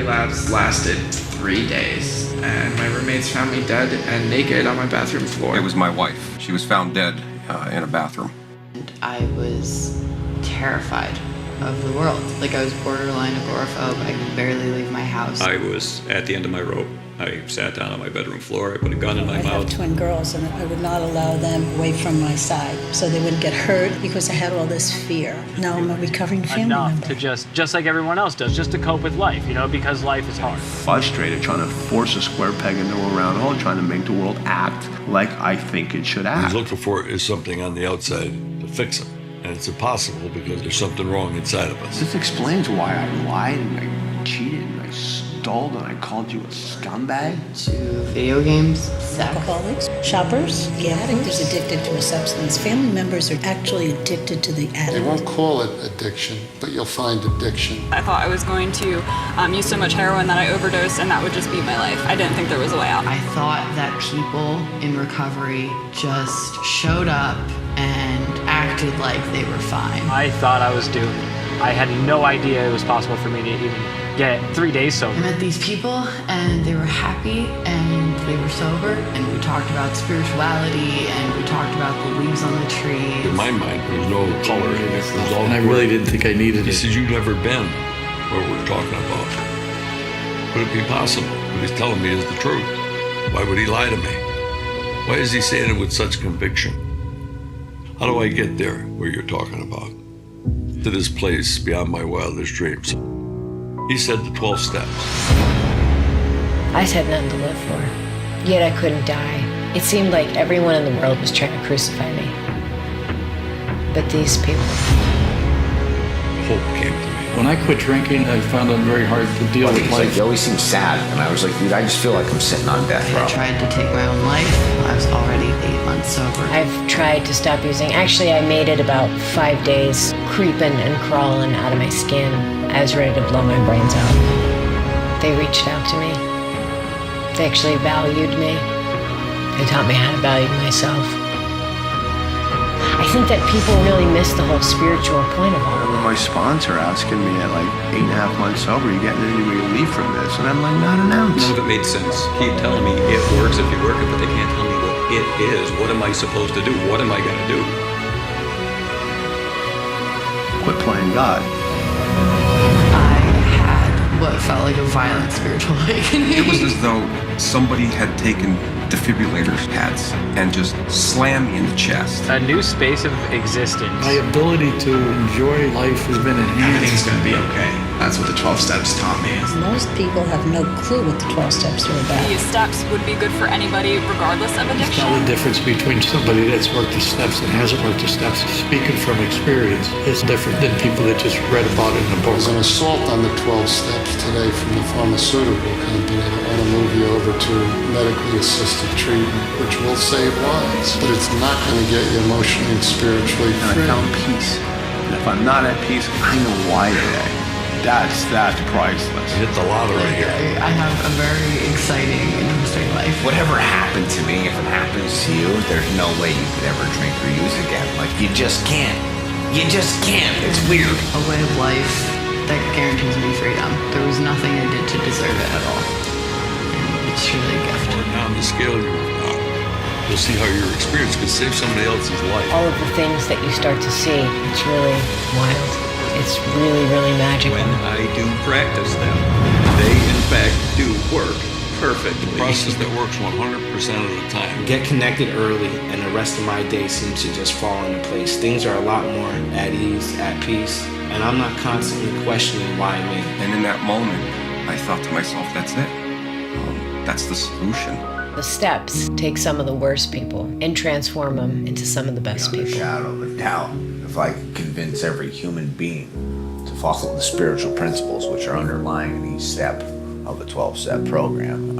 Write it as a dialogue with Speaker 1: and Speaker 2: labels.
Speaker 1: relapse lasted 3 days, and my roommates found me dead and naked on my bathroom floor.
Speaker 2: It was my wife. She was found dead in a bathroom.
Speaker 3: And I was terrified of the world. Like, I was borderline agoraphobe. I could barely leave my house.
Speaker 4: I was at the end of my rope. I sat down on my bedroom floor. I put a gun in my mouth.
Speaker 5: I have twin girls, and I would not allow them away from my side so they wouldn't get hurt because I had all this fear. Now I'm a recovering family member.
Speaker 6: To just like everyone else does, just to cope with life, because life is hard.
Speaker 7: Frustrated, trying to force a square peg into a round hole, trying to make the world act like I think it should act.
Speaker 8: What he's looking for is something on the outside to fix him. And it's impossible because there's something wrong inside of us.
Speaker 7: This explains why I lied and I cheated and I stole and I called you a scumbag.
Speaker 3: To video games, sex.
Speaker 5: Alcoholics, shoppers, the addict is addicted to a substance. Family members are actually addicted to the addict.
Speaker 9: They won't call it addiction, but you'll find addiction.
Speaker 10: I thought I was going to use so much heroin that I overdosed and that would just be my life. I didn't think there was a way out.
Speaker 3: I thought that people in recovery just showed up and acted like they were fine.
Speaker 6: I thought I was doomed. I had no idea it was possible for me to even get 3 days sober.
Speaker 3: I met these people and they were happy and they were sober, and we talked about spirituality and we talked about the leaves on the trees.
Speaker 8: In my mind, there was no color in it. It was all
Speaker 11: and I really didn't think I needed
Speaker 8: He
Speaker 11: it.
Speaker 8: said, you've never been where we're talking about. Could it be possible? What he's telling me is the truth. Why would he lie to me? Why is he saying it with such conviction? How do I get there where you're talking about? To this place beyond my wildest dreams. He said the 12 steps.
Speaker 12: I just had nothing to live for, yet I couldn't die. It seemed like everyone in the world was trying to crucify me. But these people.
Speaker 8: Hope came to me.
Speaker 11: When I quit drinking, I found it very hard to deal with life.
Speaker 13: He always seemed sad, and I was like, dude, I just feel like I'm sitting on death row.
Speaker 3: I tried to take my own life. I was already 8 months sober.
Speaker 12: I've tried to stop using. Actually, I made it about 5 days, creeping and crawling out of my skin. I was ready to blow my brains out. They reached out to me. They actually valued me. They taught me how to value myself. I think that people really miss the whole spiritual point of all.
Speaker 7: My sponsor asking me at like 8.5 months sober, you getting any relief from this? And I'm like, not an ounce.
Speaker 4: None of it made sense. Keep telling me it works if you work it, but they can't tell me what it is. What am I supposed to do? What am I going to do?
Speaker 7: Quit playing God.
Speaker 3: I had what felt like a violent spiritual awakening.
Speaker 2: It was as though somebody had taken defibrillator pads and just slammed me in the chest.
Speaker 6: A new space of existence.
Speaker 11: My ability to enjoy life has been
Speaker 1: Everything's
Speaker 11: enhanced.
Speaker 1: gonna be okay. That's what the 12 steps taught me.
Speaker 5: Most people have no clue what the 12 steps are about.
Speaker 10: These steps would be good for anybody regardless of addiction.
Speaker 11: Tell the difference between somebody that's worked the steps and hasn't worked the steps. Speaking from experience is different than people that just read about it in a book.
Speaker 9: There's an assault on the 12 steps today from the pharmaceutical company that want to move you over to medically assisted treatment, which will save lives, but it's not going to get you emotionally and spiritually
Speaker 7: And I
Speaker 9: free.
Speaker 7: found peace. And if I'm not at peace, I know why today. That's priceless.
Speaker 8: Hit the lottery here.
Speaker 3: I have a very exciting, interesting life.
Speaker 13: Whatever happened to me, if it happens to you, there's no way you could ever drink or use again. Like, you just can't. You just can't. It's weird.
Speaker 3: A way of life that guarantees me freedom. There was nothing I did to deserve it at all. And it's truly a gift.
Speaker 8: Down the scale you'll see how your experience could save somebody else's life.
Speaker 12: All of the things that you start to see, it's really wild. It's really, really magical.
Speaker 4: When I do practice them, they in fact do work perfectly.
Speaker 8: The process that works 100% of the time.
Speaker 14: Get connected early, and the rest of my day seems to just fall into place. Things are a lot more at ease, at peace, and I'm not constantly questioning why me.
Speaker 2: And in that moment, I thought to myself, that's it. That's the solution.
Speaker 12: The steps take some of the worst people and transform them into some of the best people.
Speaker 13: Shadow of a doubt. If I could convince every human being to follow the spiritual principles which are underlying in each step of the 12-step program,